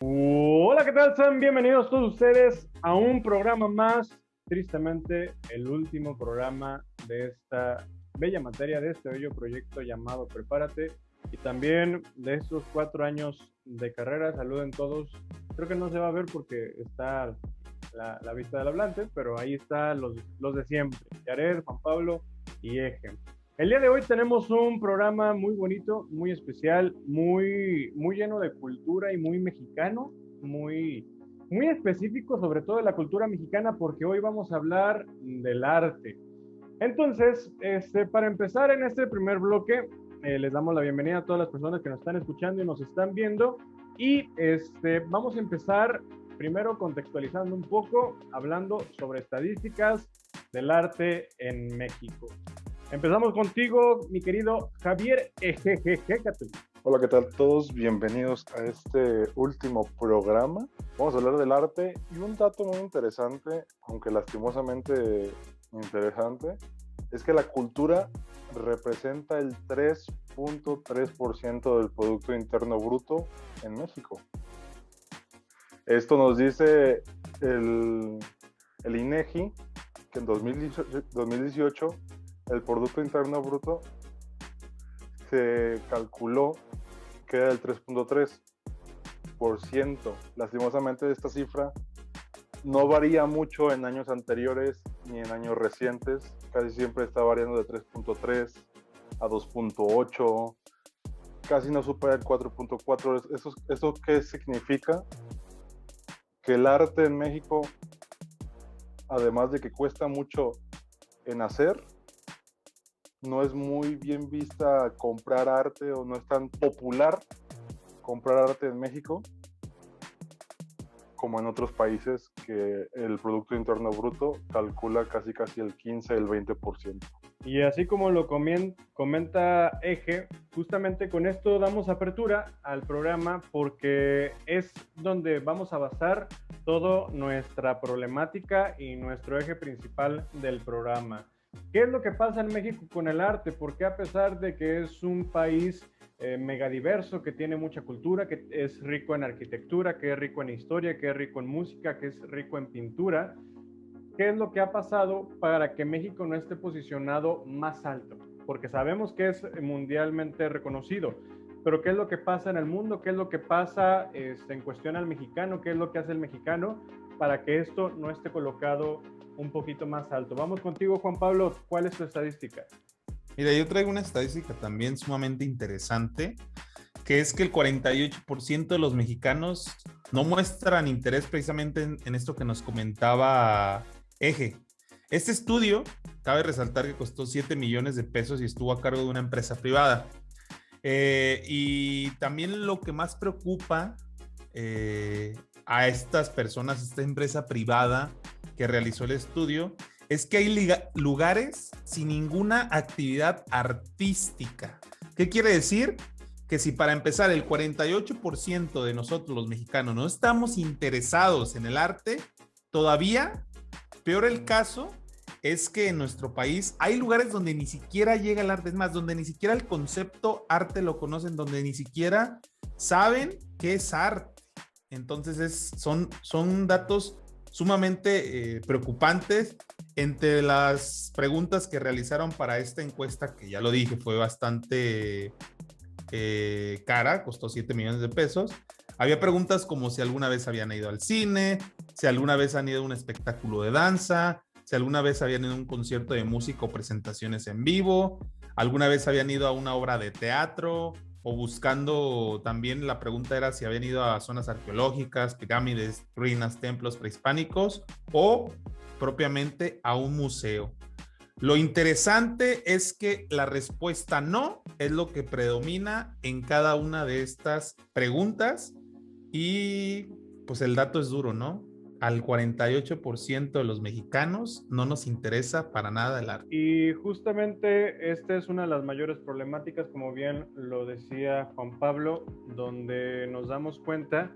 Hola, ¿qué tal? Sean bienvenidos todos ustedes a un programa más, tristemente el último programa de esta bella materia, de este bello proyecto llamado Prepárate, y también de estos 4 años de carrera. Saluden todos. Creo que no se va a ver porque está la vista del hablante, pero ahí están los de siempre, Yared, Juan Pablo y Eje. El día de hoy tenemos un programa muy bonito, muy especial, muy lleno de cultura y muy mexicano, muy específico, sobre todo de la cultura mexicana, porque hoy vamos a hablar del arte. Entonces, para empezar en este primer bloque, les damos la bienvenida a todas las personas que nos están escuchando y nos están viendo. Y vamos a empezar primero contextualizando un poco, hablando sobre estadísticas del arte en México. Empezamos contigo, mi querido Javier Ejejeje. Hola, ¿qué tal todos? Bienvenidos a este último programa. Vamos a hablar del arte y un dato muy interesante, aunque lastimosamente interesante, es que la cultura representa el 3.3% del Producto Interno Bruto en México. Esto nos dice el INEGI, que en 2018 el Producto Interno Bruto se calculó que era del 3.3%. Lastimosamente esta cifra no varía mucho en años anteriores ni en años recientes. Casi siempre está variando de 3.3 a 2.8. Casi no supera el 4.4. ¿Eso qué significa? Que el arte en México, además de que cuesta mucho en hacer, no es muy bien vista comprar arte, o no es tan popular comprar arte en México como en otros países que el Producto Interno Bruto calcula casi el 15, el 20%. Y así como lo comenta Eje, justamente con esto damos apertura al programa, porque es donde vamos a basar toda nuestra problemática y nuestro eje principal del programa. ¿Qué es lo que pasa en México con el arte? Porque a pesar de que es un país megadiverso, que tiene mucha cultura, que es rico en arquitectura, que es rico en historia, que es rico en música, que es rico en pintura, ¿qué es lo que ha pasado para que México no esté posicionado más alto? Porque sabemos que es mundialmente reconocido, pero ¿qué es lo que pasa en el mundo? ¿Qué es lo que pasa en cuestión al mexicano? ¿Qué es lo que hace el mexicano para que esto no esté colocado un poquito más alto? Vamos contigo, Juan Pablo. ¿Cuál es tu estadística? Mira, yo traigo una estadística también sumamente interesante, que es que el 48% de los mexicanos no muestran interés precisamente en esto que nos comentaba Eje. Este estudio, cabe resaltar que costó 7 millones de pesos y estuvo a cargo de una empresa privada. Y también lo que más preocupa a estas personas, esta empresa privada que realizó el estudio, es que hay lugares sin ninguna actividad artística. ¿Qué quiere decir? Que si para empezar el 48% de nosotros los mexicanos no estamos interesados en el arte, todavía peor el caso es que en nuestro país hay lugares donde ni siquiera llega el arte, es más, donde ni siquiera el concepto arte lo conocen, donde ni siquiera saben qué es arte. Entonces son datos sumamente preocupantes. Entre las preguntas que realizaron para esta encuesta, que ya lo dije, fue bastante cara, costó 7 millones de pesos. Había preguntas como si alguna vez habían ido al cine, si alguna vez han ido a un espectáculo de danza, si alguna vez habían ido a un concierto de música o presentaciones en vivo, alguna vez habían ido a una obra de teatro, o buscando también, la pregunta era si habían ido a zonas arqueológicas, pirámides, ruinas, templos prehispánicos o propiamente a un museo. Lo interesante es que la respuesta no es lo que predomina en cada una de estas preguntas, y pues el dato es duro, ¿no? Al 48% de los mexicanos no nos interesa para nada el arte. Y justamente esta es una de las mayores problemáticas, como bien lo decía Juan Pablo, donde nos damos cuenta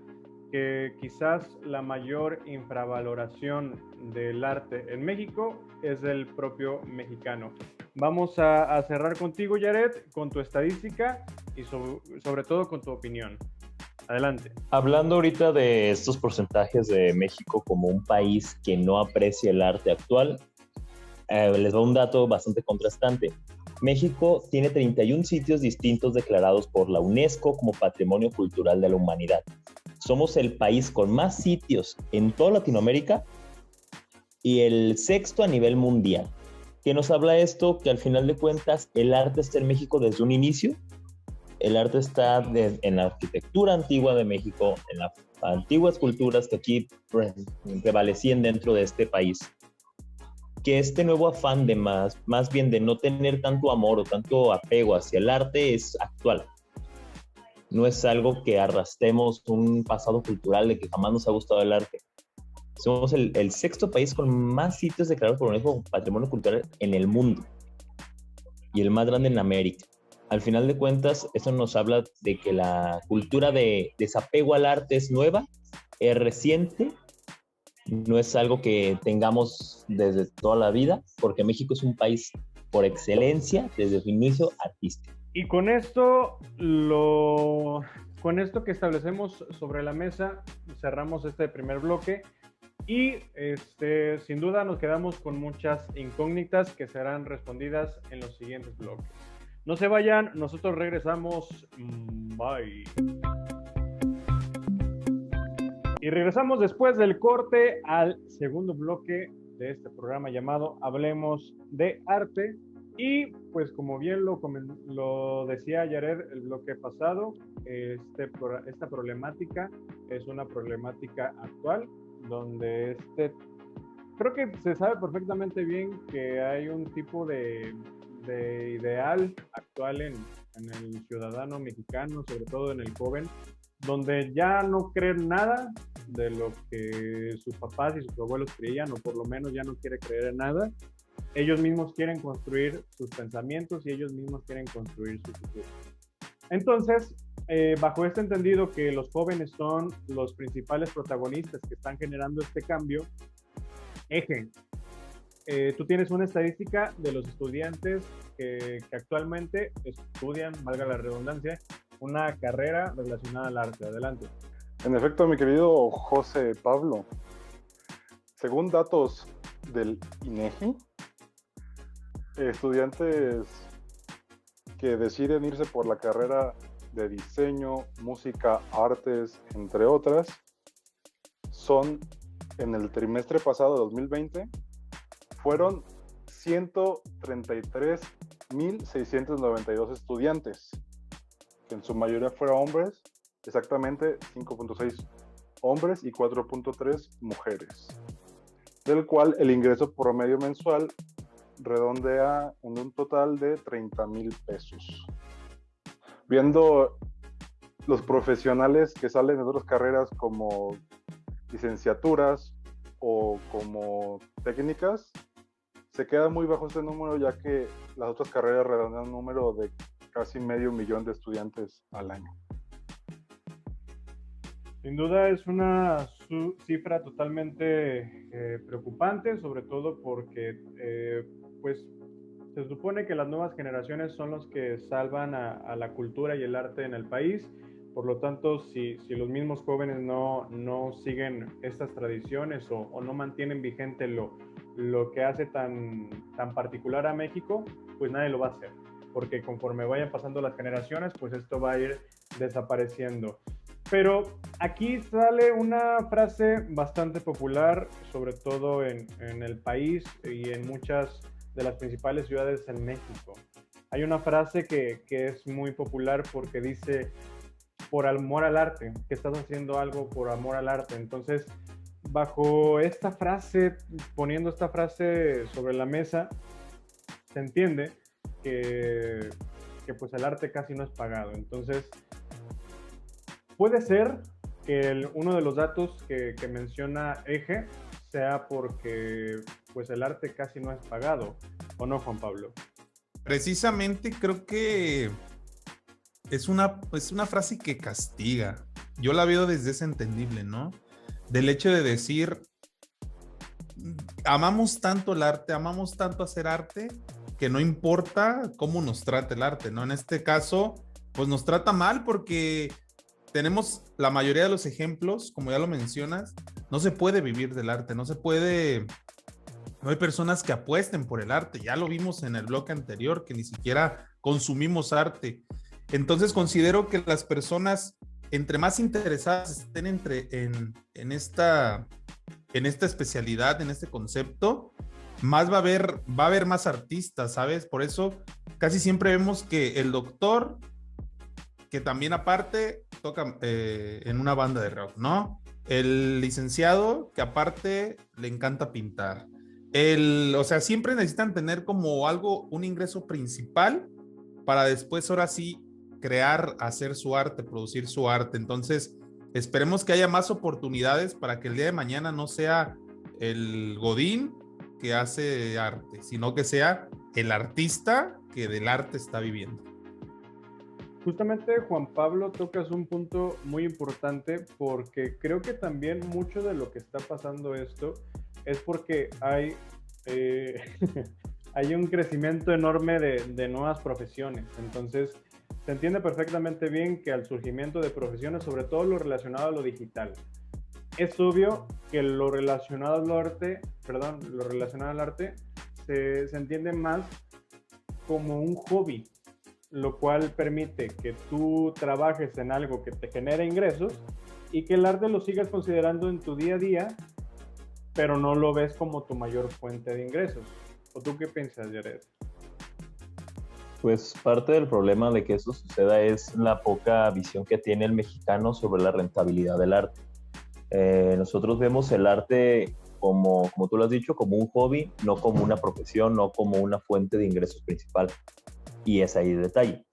que quizás la mayor infravaloración del arte en México es del propio mexicano. Vamos a cerrar contigo, Yared, con tu estadística y sobre todo con tu opinión. Adelante. Hablando ahorita de estos porcentajes de México como un país que no aprecia el arte actual, les doy un dato bastante contrastante. México tiene 31 sitios distintos declarados por la UNESCO como Patrimonio Cultural de la Humanidad. Somos el país con más sitios en toda Latinoamérica y el sexto a nivel mundial. ¿Qué nos habla esto? Que al final de cuentas el arte está en México desde un inicio. El arte está en la arquitectura antigua de México, en las antiguas culturas que aquí prevalecían dentro de este país. Que este nuevo afán de más bien de no tener tanto amor o tanto apego hacia el arte es actual. No es algo que arrastremos un pasado cultural de que jamás nos ha gustado el arte. Somos el sexto país con más sitios declarados por UNESCO Patrimonio Cultural en el mundo y el más grande en América. Al final de cuentas, eso nos habla de que la cultura de desapego al arte es nueva, es reciente, no es algo que tengamos desde toda la vida, porque México es un país por excelencia desde su inicio artístico. Y con esto que establecemos sobre la mesa, cerramos este primer bloque y sin duda nos quedamos con muchas incógnitas que serán respondidas en los siguientes bloques. No se vayan, nosotros regresamos. Bye. Y regresamos después del corte al segundo bloque de este programa llamado Hablemos de Arte. Y pues como bien lo decía Yared el bloque pasado, esta problemática es una problemática actual donde creo que se sabe perfectamente bien que hay un tipo de ideal actual en el ciudadano mexicano, sobre todo en el joven, donde ya no creen nada de lo que sus papás y sus abuelos creían, o por lo menos ya no quiere creer en nada. Ellos mismos quieren construir sus pensamientos y ellos mismos quieren construir su futuro. Entonces, bajo este entendido que los jóvenes son los principales protagonistas que están generando este cambio, tú tienes una estadística de los estudiantes que actualmente estudian, valga la redundancia, una carrera relacionada al arte. Adelante. En efecto, mi querido José Pablo, según datos del INEGI, estudiantes que deciden irse por la carrera de diseño, música, artes, entre otras, son en el trimestre pasado de 2020, fueron 133,692 estudiantes, que en su mayoría fueron hombres, exactamente 5.6 hombres y 4.3 mujeres, del cual el ingreso promedio mensual redondea en un total de 30,000 pesos. Viendo los profesionales que salen de otras carreras como licenciaturas o como técnicas, se queda muy bajo este número, ya que las otras carreras redondean un número de casi 500,000 de estudiantes al año. Sin duda es una cifra totalmente preocupante, sobre todo porque pues se supone que las nuevas generaciones son los que salvan a la cultura y el arte en el país. Por lo tanto, si los mismos jóvenes no siguen estas tradiciones o no mantienen vigente lo que hace tan particular a México, pues nadie lo va a hacer, porque conforme vayan pasando las generaciones, pues esto va a ir desapareciendo. Pero aquí sale una frase bastante popular, sobre todo en el país y en muchas de las principales ciudades en México. Hay una frase que es muy popular porque dice: por amor al arte, que estás haciendo algo por amor al arte. Entonces, bajo esta frase, poniendo esta frase sobre la mesa, se entiende que pues el arte casi no es pagado. Entonces, puede ser que uno de los datos que menciona Eje sea porque pues el arte casi no es pagado, ¿o no, Juan Pablo? Precisamente creo que es una frase que castiga. Yo la veo desde ese entendible, ¿no? Del hecho de decir, amamos tanto el arte, amamos tanto hacer arte, que no importa cómo nos trate el arte, ¿no? En este caso, pues nos trata mal porque tenemos la mayoría de los ejemplos, como ya lo mencionas, no se puede vivir del arte, no hay personas que apuesten por el arte, ya lo vimos en el bloque anterior, que ni siquiera consumimos arte. Entonces considero que las personas, entre más interesadas estén en esta especialidad, en este concepto, más va a haber más artistas, ¿sabes? Por eso casi siempre vemos que el doctor, que también aparte toca en una banda de rock, ¿no? El licenciado, que aparte le encanta pintar. O sea, siempre necesitan tener como algo, un ingreso principal para después, ahora sí, crear, hacer su arte, producir su arte. Entonces, esperemos que haya más oportunidades para que el día de mañana no sea el godín que hace arte, sino que sea el artista que del arte está viviendo. Justamente, Juan Pablo, tocas un punto muy importante, porque creo que también mucho de lo que está pasando esto es porque hay hay un crecimiento enorme de nuevas profesiones. Entonces, se entiende perfectamente bien que al surgimiento de profesiones, sobre todo lo relacionado a lo digital, es obvio que lo relacionado al arte se entiende más como un hobby, lo cual permite que tú trabajes en algo que te genere ingresos y que el arte lo sigas considerando en tu día a día, pero no lo ves como tu mayor fuente de ingresos. ¿O tú qué piensas, Jared? Pues parte del problema de que eso suceda es la poca visión que tiene el mexicano sobre la rentabilidad del arte. Nosotros vemos el arte como tú lo has dicho, como un hobby, no como una profesión, no como una fuente de ingresos principal. Y es ahí el detalle,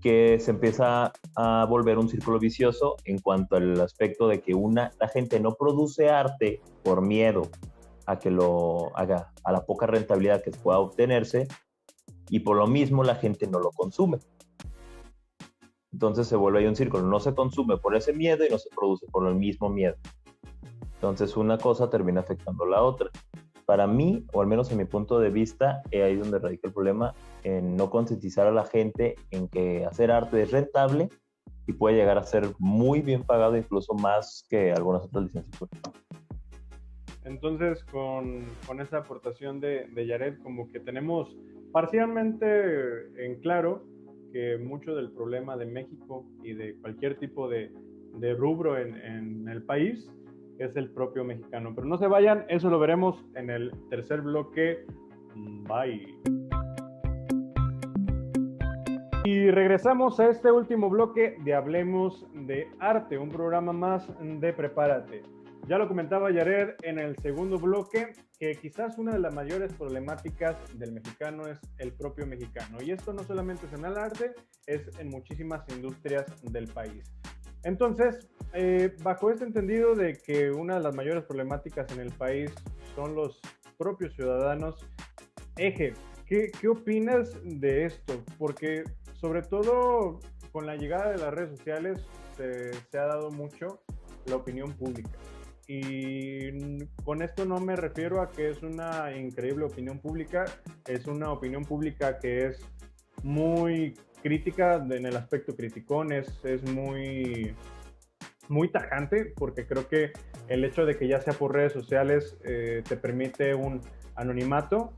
que se empieza a volver un círculo vicioso en cuanto al aspecto de que la gente no produce arte por miedo a que lo haga, a la poca rentabilidad que pueda obtenerse, y por lo mismo la gente no lo consume. Entonces se vuelve ahí un círculo, no se consume por ese miedo y no se produce por el mismo miedo. Entonces una cosa termina afectando a la otra. Para mí, o al menos en mi punto de vista, ahí es donde radica el problema, en no concientizar a la gente en que hacer arte es rentable y puede llegar a ser muy bien pagado, incluso más que algunas otras licenciaturas. Entonces, con esa aportación de Jared, como que tenemos parcialmente en claro que mucho del problema de México y de cualquier tipo de rubro en el país es el propio mexicano. Pero no se vayan, eso lo veremos en el tercer bloque. Bye. Y regresamos a este último bloque de Hablemos de Arte, un programa más de Prepárate. Ya lo comentaba Jared en el segundo bloque, que quizás una de las mayores problemáticas del mexicano es el propio mexicano. Y esto no solamente es en el arte, es en muchísimas industrias del país. Entonces, bajo este entendido de que una de las mayores problemáticas en el país son los propios ciudadanos, Eje, ¿qué opinas de esto? Porque sobre todo con la llegada de las redes sociales se ha dado mucho la opinión pública. Y con esto no me refiero a que es una increíble opinión pública, es una opinión pública que es muy crítica en el aspecto criticón, es muy tajante, porque creo que el hecho de que ya sea por redes sociales te permite un anonimato.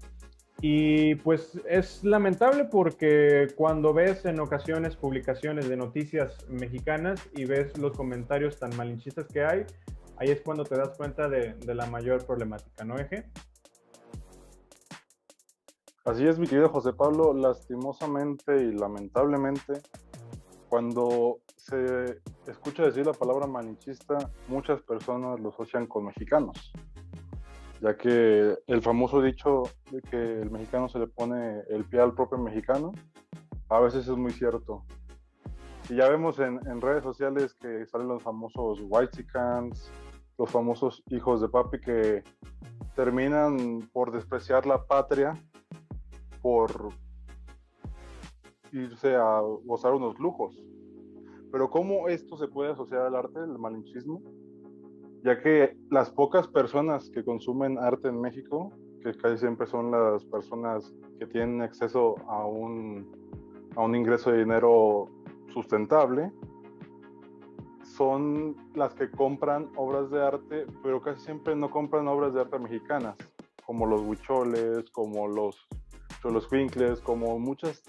Y pues es lamentable porque cuando ves en ocasiones publicaciones de noticias mexicanas y ves los comentarios tan malinchistas que hay, ahí es cuando te das cuenta de la mayor problemática, ¿no, Eje? Así es, mi querido José Pablo, lastimosamente y lamentablemente, cuando se escucha decir la palabra malinchista, muchas personas lo asocian con mexicanos, ya que el famoso dicho de que el mexicano se le pone el pie al propio mexicano, a veces es muy cierto. Y ya vemos en redes sociales que salen los famosos whitexicans, los famosos hijos de papi que terminan por despreciar la patria, por irse a gozar unos lujos. Pero ¿cómo esto se puede asociar al arte, el malinchismo? Ya que las pocas personas que consumen arte en México, que casi siempre son las personas que tienen acceso a un ingreso de dinero sustentable, son las que compran obras de arte, pero casi siempre no compran obras de arte mexicanas, como los huicholes, como los xoloscuincles, como muchas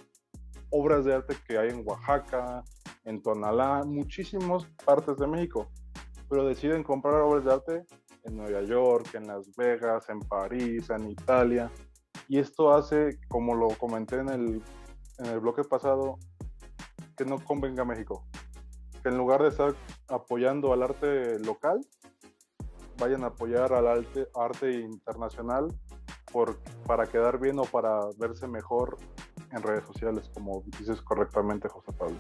obras de arte que hay en Oaxaca, en Tonalá, muchísimas partes de México, pero deciden comprar obras de arte en Nueva York, en Las Vegas, en París, en Italia, y esto hace, como lo comenté en el bloque pasado, que no convenga a México, que en lugar de estar apoyando al arte local, vayan a apoyar al arte internacional para quedar bien o para verse mejor en redes sociales, como dices correctamente, José Pablo.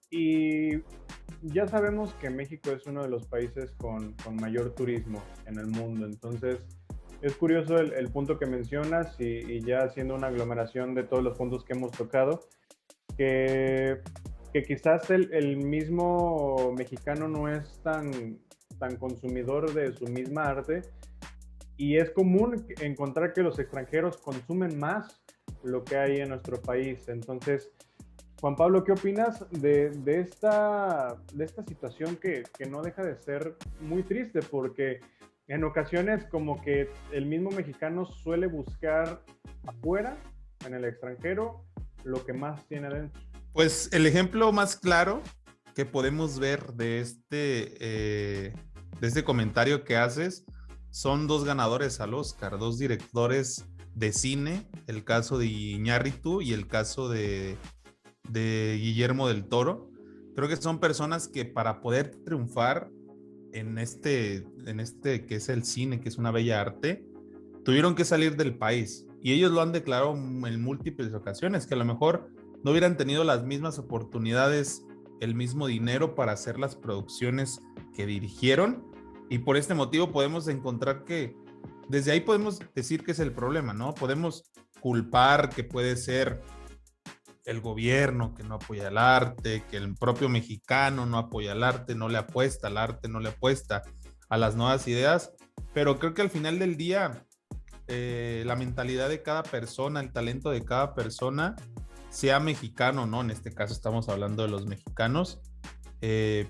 Y ya sabemos que México es uno de los países con mayor turismo en el mundo, entonces es curioso el punto que mencionas y ya haciendo una aglomeración de todos los puntos que hemos tocado, que quizás el mismo mexicano no es tan consumidor de su misma arte, y es común encontrar que los extranjeros consumen más lo que hay en nuestro país. Entonces, Juan Pablo, ¿qué opinas de esta situación que no deja de ser muy triste? Porque en ocasiones como que el mismo mexicano suele buscar afuera, en el extranjero, lo que más tiene adentro. Pues el ejemplo más claro que podemos ver de este comentario que haces son dos ganadores al Oscar, dos directores de cine, el caso de Iñárritu y el caso de Guillermo del Toro. Creo que son personas que para poder triunfar en este que es el cine, que es una bella arte, tuvieron que salir del país, y ellos lo han declarado en múltiples ocasiones, que a lo mejor no hubieran tenido las mismas oportunidades, el mismo dinero para hacer las producciones que dirigieron, y por este motivo podemos encontrar que desde ahí podemos decir que es el problema, ¿no? Podemos culpar que puede ser el gobierno que no apoya el arte, que el propio mexicano no apoya el arte, no le apuesta al arte, no le apuesta a las nuevas ideas, pero creo que al final del día la mentalidad de cada persona, el talento de cada persona, sea mexicano o no, en este caso estamos hablando de los mexicanos,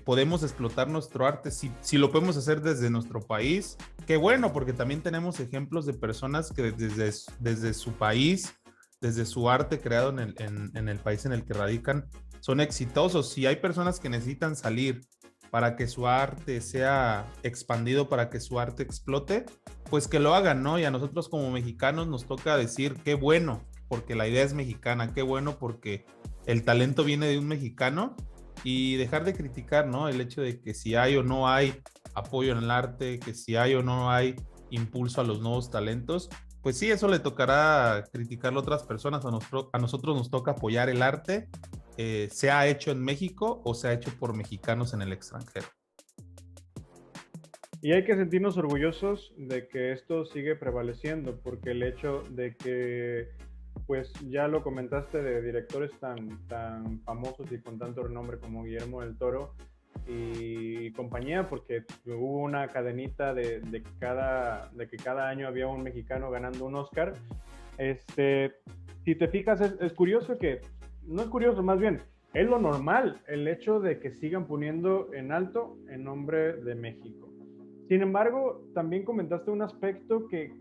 podemos explotar nuestro arte si lo podemos hacer desde nuestro país. Qué bueno, porque también tenemos ejemplos de personas que desde su país, desde su arte creado en el país en el que radican, son exitosos. Si hay personas que necesitan salir para que su arte sea expandido, para que su arte explote, pues que lo hagan, ¿no? Y a nosotros como mexicanos nos toca decir qué bueno, porque la idea es mexicana, qué bueno porque el talento viene de un mexicano, y dejar de criticar, ¿no? El hecho de que si hay o no hay apoyo en el arte, que si hay o no hay impulso a los nuevos talentos, pues sí, eso le tocará criticarlo a otras personas. A nosotros nos toca apoyar el arte, sea hecho en México o sea hecho por mexicanos en el extranjero. Y hay que sentirnos orgullosos de que esto sigue prevaleciendo, porque el hecho de que, pues ya lo comentaste, de directores tan famosos y con tanto renombre como Guillermo del Toro y compañía, porque hubo una cadenita de que cada año había un mexicano ganando un Oscar. Si te fijas, es curioso que, no es curioso, más bien, es lo normal, el hecho de que sigan poniendo en alto el nombre de México. Sin embargo, también comentaste un aspecto que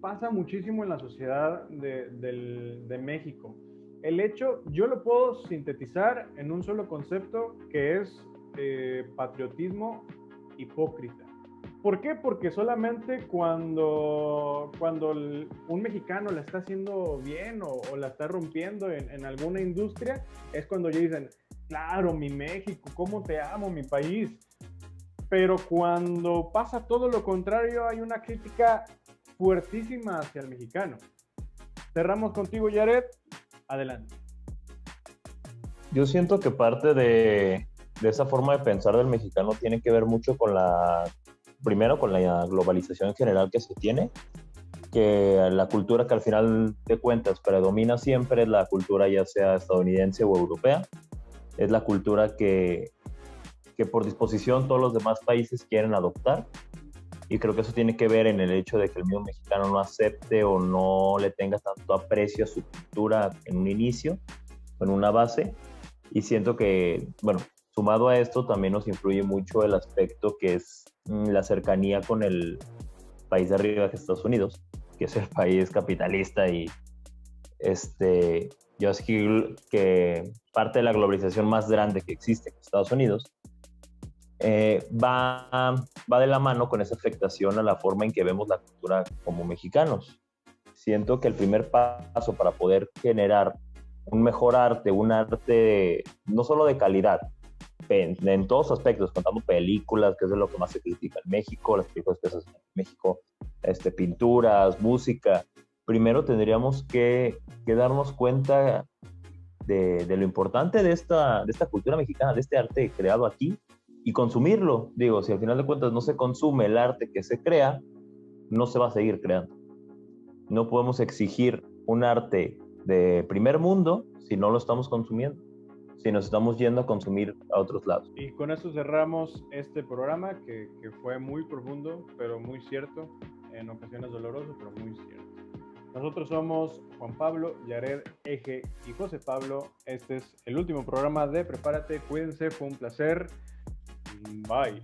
pasa muchísimo en la sociedad de México. El hecho, yo lo puedo sintetizar en un solo concepto, que es patriotismo hipócrita. ¿Por qué? Porque solamente cuando un mexicano la está haciendo bien o la está rompiendo en alguna industria, es cuando ellos dicen, claro, mi México, cómo te amo, mi país. Pero cuando pasa todo lo contrario, hay una crítica fuertísima hacia el mexicano. Cerramos contigo, Yaret. Adelante. Yo siento que parte de esa forma de pensar del mexicano tiene que ver mucho primero con la globalización general que se tiene, que la cultura que al final de cuentas predomina siempre es la cultura ya sea estadounidense o europea, es la cultura que por disposición todos los demás países quieren adoptar, y creo que eso tiene que ver en el hecho de que el mismo mexicano no acepte o no le tenga tanto aprecio a su cultura en un inicio, en una base, y siento que, bueno, Sumado a esto, también nos influye mucho el aspecto que es la cercanía con el país de arriba, que es Estados Unidos, que es el país capitalista y yo sé que parte de la globalización más grande que existe en Estados Unidos va de la mano con esa afectación a la forma en que vemos la cultura como mexicanos. Siento que el primer paso para poder generar un mejor arte, un arte no solo de calidad, en todos aspectos, contando películas, que es de lo que más se critica en México, las películas que se hacen en México, pinturas, música. Primero tendríamos que darnos cuenta de lo importante de esta cultura mexicana, de este arte creado aquí, y consumirlo. Digo, si al final de cuentas no se consume el arte que se crea, no se va a seguir creando. No podemos exigir un arte de primer mundo si no lo estamos consumiendo, si nos estamos yendo a consumir a otros lados. Y con esto cerramos este programa que fue muy profundo, pero muy cierto, en ocasiones doloroso, pero muy cierto. Nosotros somos Juan Pablo, Yared, Eje y José Pablo. Este es el último programa de Prepárate. Cuídense, fue un placer. Bye.